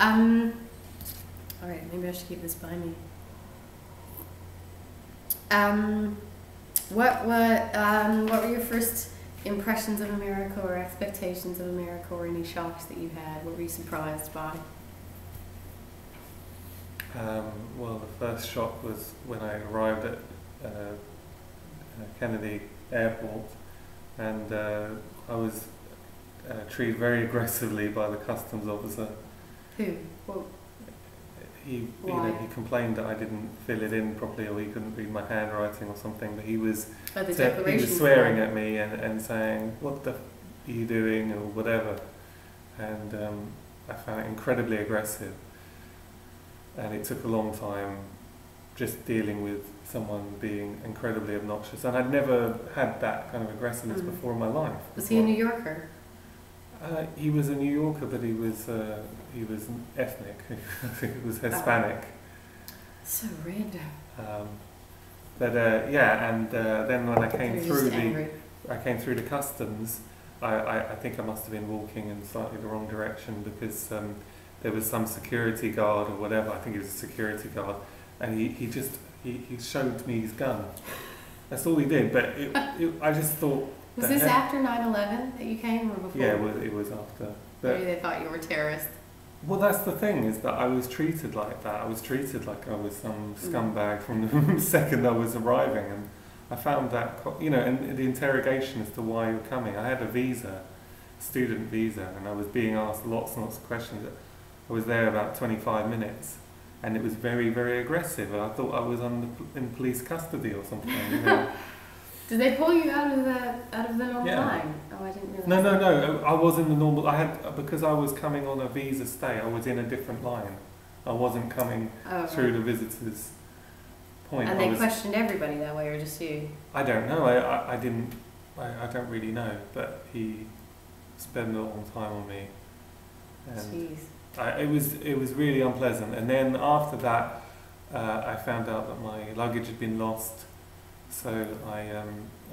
All right, maybe I should keep this by me. What were your first impressions of America or expectations of America or any shocks that you had? What were you surprised by? Well, the first shock was when I arrived at Kennedy Airport, and I was treated very aggressively by the customs officer. Who? Well, he complained that I didn't fill it in properly, or he couldn't read my handwriting or something. But he was swearing at me and saying, "What the f are you doing?" or whatever. And I found it incredibly aggressive. And it took a long time just dealing with someone being incredibly obnoxious. And I'd never had that kind of aggressiveness before in my life. Was he a New Yorker? He was a New Yorker, but he was ethnic. I think he was Hispanic. So random. Then when I came through the customs, I think I must have been walking in slightly the wrong direction, because there was some security guard or whatever. I think he was a security guard, and he showed me his gun. That's all he did. But I just thought. Was this after 9/11 that you came, or before? Yeah, it was after. Maybe they thought you were a terrorist. Well, that's the thing, is that I was treated like that. I was treated like I was some scumbag from the second I was arriving, and I found that, and the interrogation as to why you're coming. I had a visa, student visa, and I was being asked lots and lots of questions. I was there about 25 minutes, and it was very, very aggressive. I thought I was in police custody or something. Did they pull you out of the normal line? Oh, I didn't realize. No. I was in the normal. Because I was coming on a visa stay. I was in a different line. I wasn't coming through the visitors' point. And they questioned everybody that way, or just you? I don't know. I didn't. I don't really know. But he spent a long time on me. And jeez. It was really unpleasant. And then after that, I found out that my luggage had been lost. So I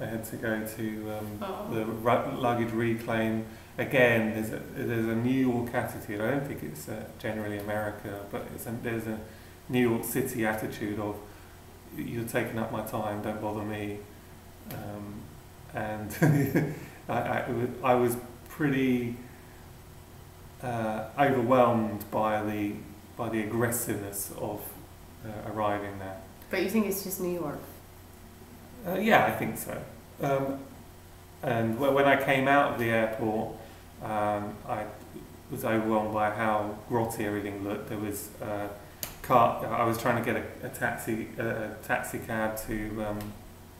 had to go to the luggage reclaim. Again, there's a New York attitude. I don't think it's generally America, but there's a New York City attitude of, you're taking up my time, don't bother me. And I was pretty overwhelmed by the aggressiveness of arriving there. But you think it's just New York? Yeah, I think so. And when I came out of the airport, I was overwhelmed by how grotty everything looked. There was I was trying to get a taxi cab to.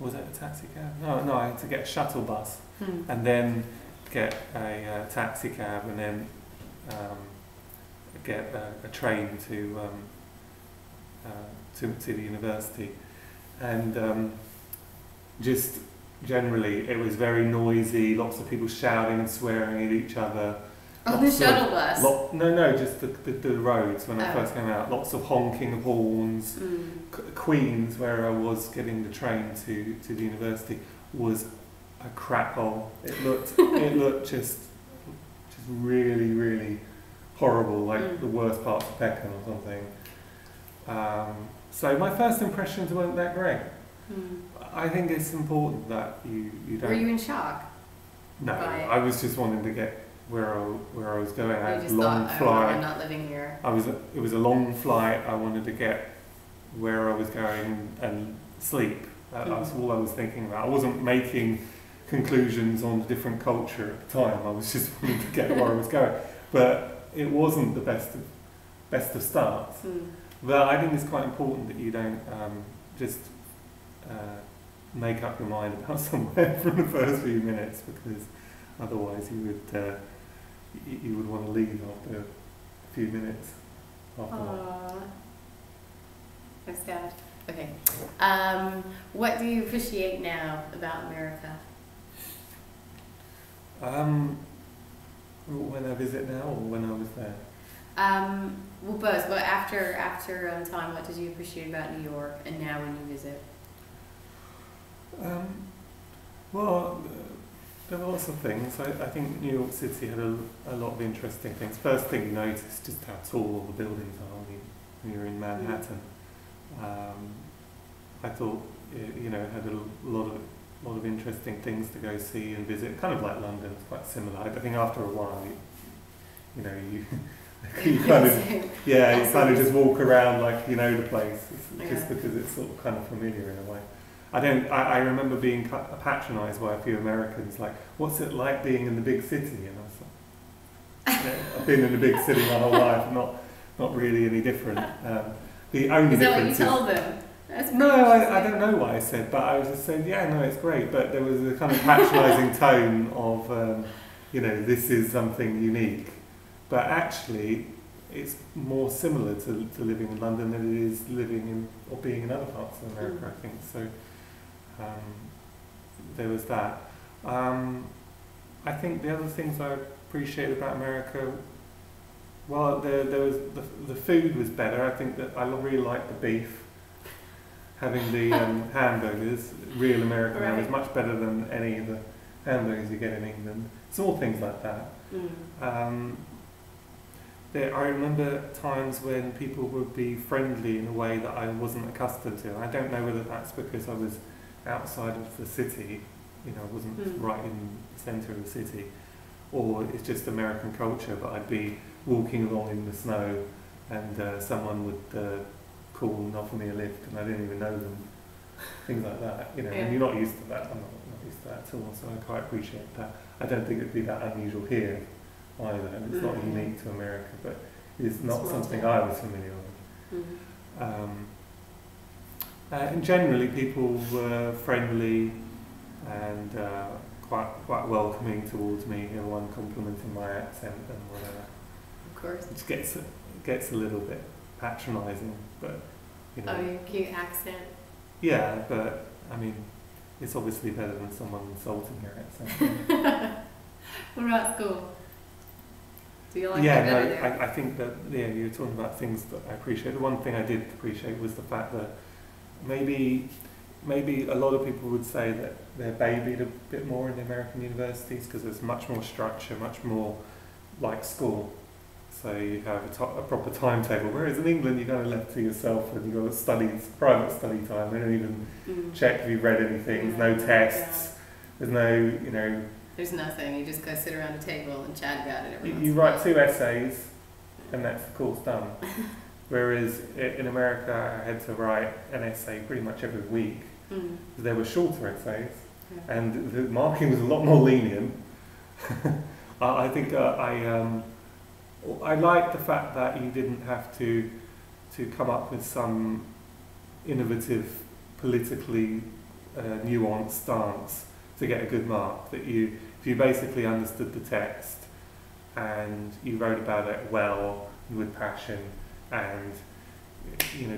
Was it a taxi cab? No, I had to get a shuttle bus, and then get a taxi cab, and then get a train to the university, and. Just generally, it was very noisy. Lots of people shouting and swearing at each other. On the shuttle bus? No, just the roads when I first came out. Lots of honking of horns. Queens, where I was getting the train to the university, was a crap hole. It looked just really, really horrible, like the worst parts of Peckham or something. So my first impressions weren't that great. I think it's important that you don't. Were you in shock? No, I was just wanting to get where I was going. I had a long flight. Oh, I'm not living here. It was a long flight. I wanted to get where I was going and sleep. That's all I was thinking about. I wasn't making conclusions on the different culture at the time. I was just wanting to get where I was going. But it wasn't the best of starts. But I think it's quite important that you don't just make up your mind about somewhere from the first few minutes, because otherwise you would want to leave after a few minutes. Aww. I'm sad. Okay. What do you appreciate now about America? When I visit now, or when I was there? Well, both. But after time, what did you appreciate about New York, and now when you visit? Well, There were lots of things. I think New York City had a lot of interesting things. First thing you notice just how tall all the buildings are when you're in Manhattan. I thought it had a lot of interesting things to go see and visit. Kind of like London, it's quite similar. I think after a while, you kind of you kind of just walk around like you know the place, just because it's sort of kind of familiar in a way. I remember being patronised by a few Americans, like, what's it like being in the big city? And I was like, I've been in the big city my whole life, not really any different. The only Is that what you told them? No, I don't know what I said, but I was just saying, yeah, no, it's great, but there was a kind of patronising tone of, this is something unique. But actually, it's more similar to living in London than it is living in or being in other parts of America, I think. So there was that. I think the other things I appreciate about America, well, there was the food was better. I think that I really liked the beef. Having the hamburgers, real American hamburgers, much better than any of the hamburgers you get in England. Small things like that. I remember times when people would be friendly in a way that I wasn't accustomed to. I don't know whether that's because I was outside of the city, I wasn't right in the centre of the city, or it's just American culture, but I'd be walking along in the snow and someone would call and offer me a lift and I didn't even know them. Things like that, and you're not used to that. I'm not used to that at all, so I quite appreciate that. I don't think it'd be that unusual here either, and it's not unique to America, but it's not something I was familiar with. And generally people were friendly and quite welcoming towards me, everyone complimenting my accent and whatever. Of course. It gets a little bit patronising, but Oh, your cute accent. Yeah, but I mean, it's obviously better than someone insulting your accent. What about school? Do you like it better there? I think that you were talking about things that I appreciate. The one thing I did appreciate was the fact that maybe a lot of people would say that they're babied a bit more in the American universities because there's much more structure, much more like school. So you have a proper timetable, whereas in England you're kind of left to yourself and you've got private study time. They don't even check if you've read anything. There's no tests. There's no, There's nothing. You just go sit around a table and chat about it. You write 2 essays and that's the course done. Whereas in America I had to write an essay pretty much every week. There were shorter essays and the marking was a lot more lenient. I think I like the fact that you didn't have to come up with some innovative, politically nuanced stance to get a good mark. That if you basically understood the text and you wrote about it well with passion and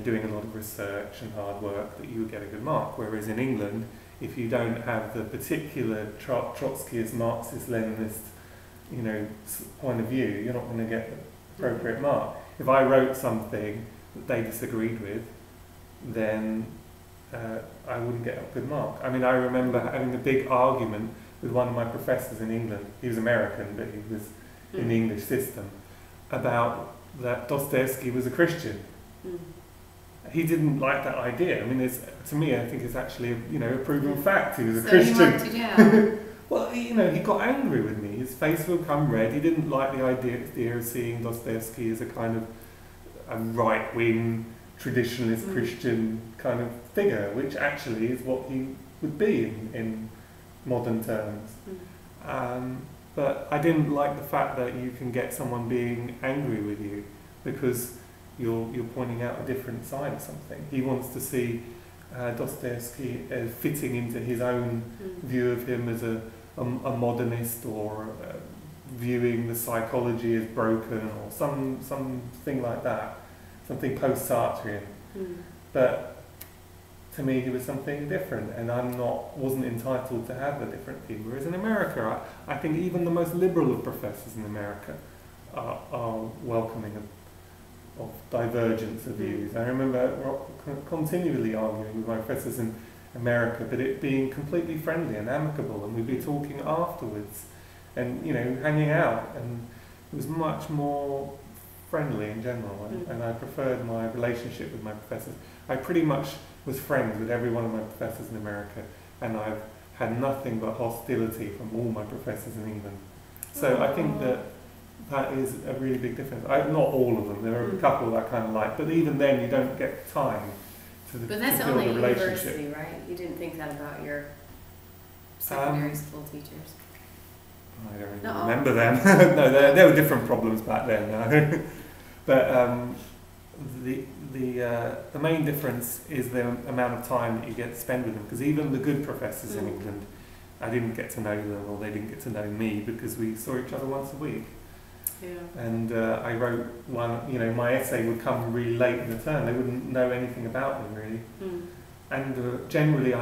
doing a lot of research and hard work, that you would get a good mark. Whereas in England, if you don't have the particular Trotskyist, Marxist, Leninist point of view, you're not going to get the appropriate mark. If I wrote something that they disagreed with, then I wouldn't get a good mark. I mean, I remember having a big argument with one of my professors in England. He was American, but he was in the English system, about that Dostoevsky was a Christian. He didn't like that idea. I mean, to me, I think it's actually a proven fact. He was a Christian. So he marked you down. Well, he got angry with me. His face would become red. He didn't like the idea of seeing Dostoevsky as a kind of a right-wing, traditionalist Christian kind of figure, which actually is what he would be in modern terms. But I didn't like the fact that you can get someone being angry with you because you're pointing out a different side of something. He wants to see Dostoevsky fitting into his own view of him as a modernist, or viewing the psychology as broken, or something like that, something post-Sartrean. But to me, he was something different, and wasn't entitled to have a different view. Whereas in America, I think even the most liberal of professors in America are welcoming of divergence of views. I remember continually arguing with my professors and America, but it being completely friendly and amicable, and we'd be talking afterwards, and hanging out, and it was much more friendly in general, and I preferred my relationship with my professors. I pretty much was friends with every one of my professors in America, and I've had nothing but hostility from all my professors in England. So I think that is a really big difference. Not all of them, there are a couple that I kind of like, but even then you don't get time to build a relationship. But that's only university, right? You didn't think that about your secondary school teachers? I don't really remember them. No, there were different problems back then. No. But the main difference is the amount of time that you get to spend with them. Because even the good professors in England, I didn't get to know them, or they didn't get to know me, because we saw each other once a week. Yeah. And I wrote one. My essay would come really late in the term. They wouldn't know anything about me really. And generally,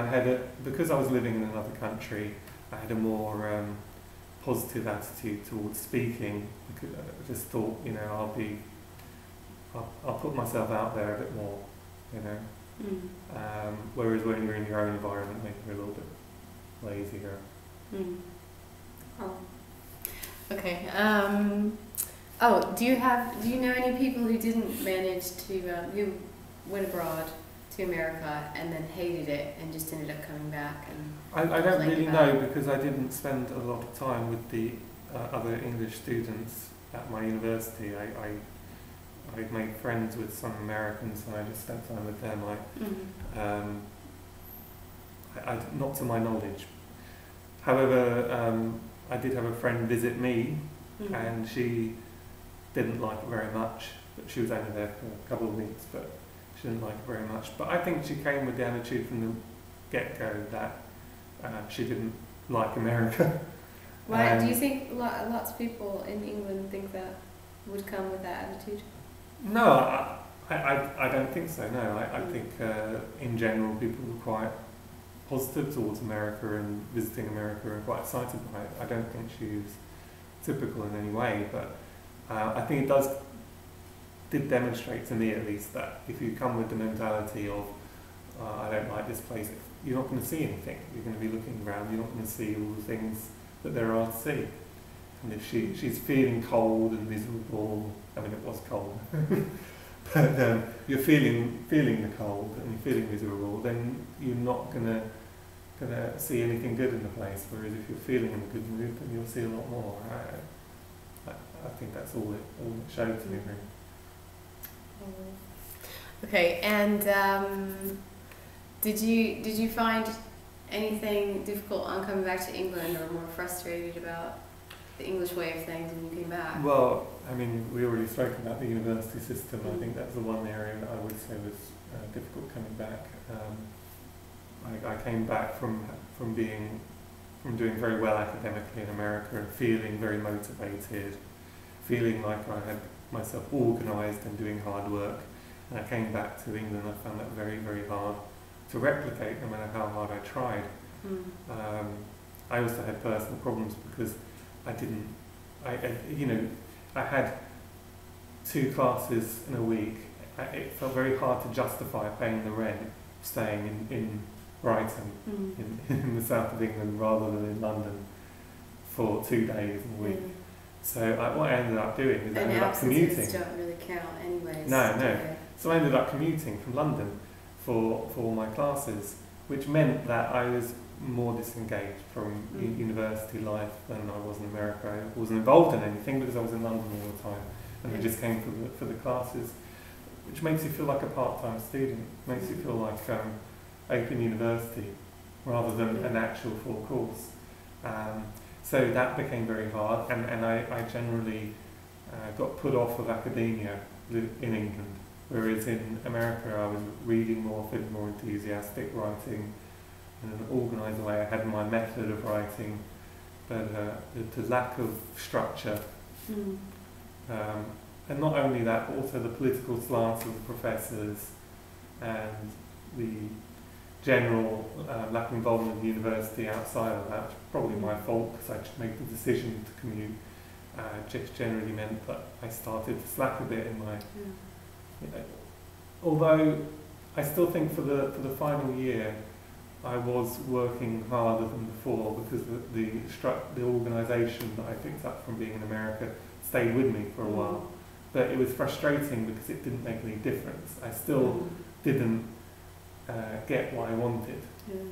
because I was living in another country, I had a more positive attitude towards speaking, because I just thought, I'll put myself out there a bit more, whereas when you're in your own environment, maybe you're a little bit lazier. Oh. Okay. Do you know any people who didn't manage to, who went abroad to America and then hated it and just ended up coming back? And I don't really know, because I didn't spend a lot of time with the other English students at my university. I made friends with some Americans, and I just spent time with them. Not to my knowledge. However, I did have a friend visit me, and she didn't like it very much. But she was only there for a couple of weeks, but she didn't like it very much. But I think she came with the attitude from the get-go that she didn't like America. Why do you think lots of people in England think that would come with that attitude? No, I don't think so. No, I think in general people were quite positive towards America and visiting America, and quite excited by it. I don't think she was typical in any way, but I think it did demonstrate to me at least that if you come with the mentality of I don't like this place, you're not going to see anything. You're going to be looking around. You're not going to see all the things that there are to see. And if she's feeling cold and miserable, I mean it was cold, but you're feeling the cold and you're feeling miserable, then you're not gonna see anything good in the place. Whereas if you're feeling in a good mood, then you'll see a lot more. I think that's all it showed to me really. Okay, and did you find anything difficult on coming back to England, or more frustrated about the English way of things when you came back? Well, I mean, we already spoke about the university system. I think that's the one area that I would say was difficult coming back. I came back from doing very well academically in America and feeling very motivated, feeling like I had myself organised and doing hard work. And I came back to England and I found that very, very hard to replicate, no matter how hard I tried. I also had personal problems because I had 2 classes in a week. It felt very hard to justify paying the rent, staying in Brighton, in the south of England, rather than in London for 2 days a week. So what I ended up doing is I ended up commuting. And don't really count anyways. No. So I ended up commuting from London for my classes, which meant that I was more disengaged from university life than I was in America. I wasn't involved in anything because I was in London all the time, and I just came for the classes, which makes you feel like a part-time student. Makes you feel like Open University rather than an actual full course. So that became very hard, and I generally got put off of academia in England, whereas in America I was reading more, feeling more enthusiastic, writing in an organised way. I had my method of writing, but the lack of structure, and not only that, but also the political slants of the professors and the general lack of involvement in the university outside of that, which is probably my fault because I just made the decision to commute, just generally meant that I started to slack a bit in my... although I still think for the final year I was working harder than before because the organisation that I picked up from being in America stayed with me for a while. But it was frustrating because it didn't make any difference. I still didn't get what I wanted. Yeah.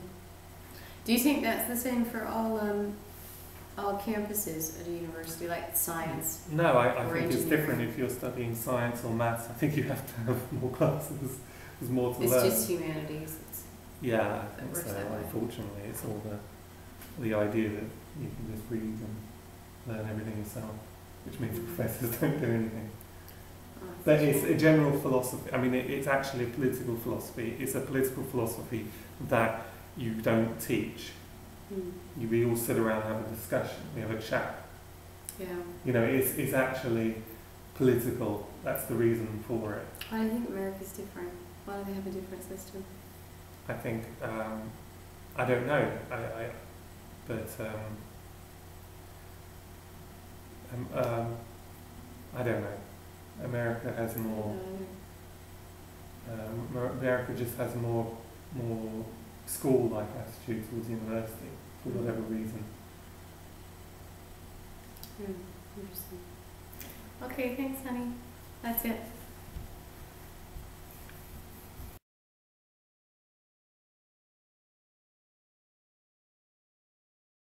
Do you think that's the same for all campuses at a university, like science? No, I think it's different if you're studying science or maths. I think you have to have more classes. There's more to learn. It's just humanities. Yeah, I think so. Unfortunately, it's all the idea that you can just read and learn everything yourself, which means professors don't do anything. But it's a general philosophy. I mean, it's actually a political philosophy. It's a political philosophy that you don't teach. We all sit around and have a discussion. We have a chat. Yeah. You know, it's actually political. That's the reason for it. Why do you think America's different? Why do they have a different system? I think I don't know. I don't know. America has more. America just has more school-like attitude towards university for whatever reason. Interesting. Okay, thanks, honey. That's it.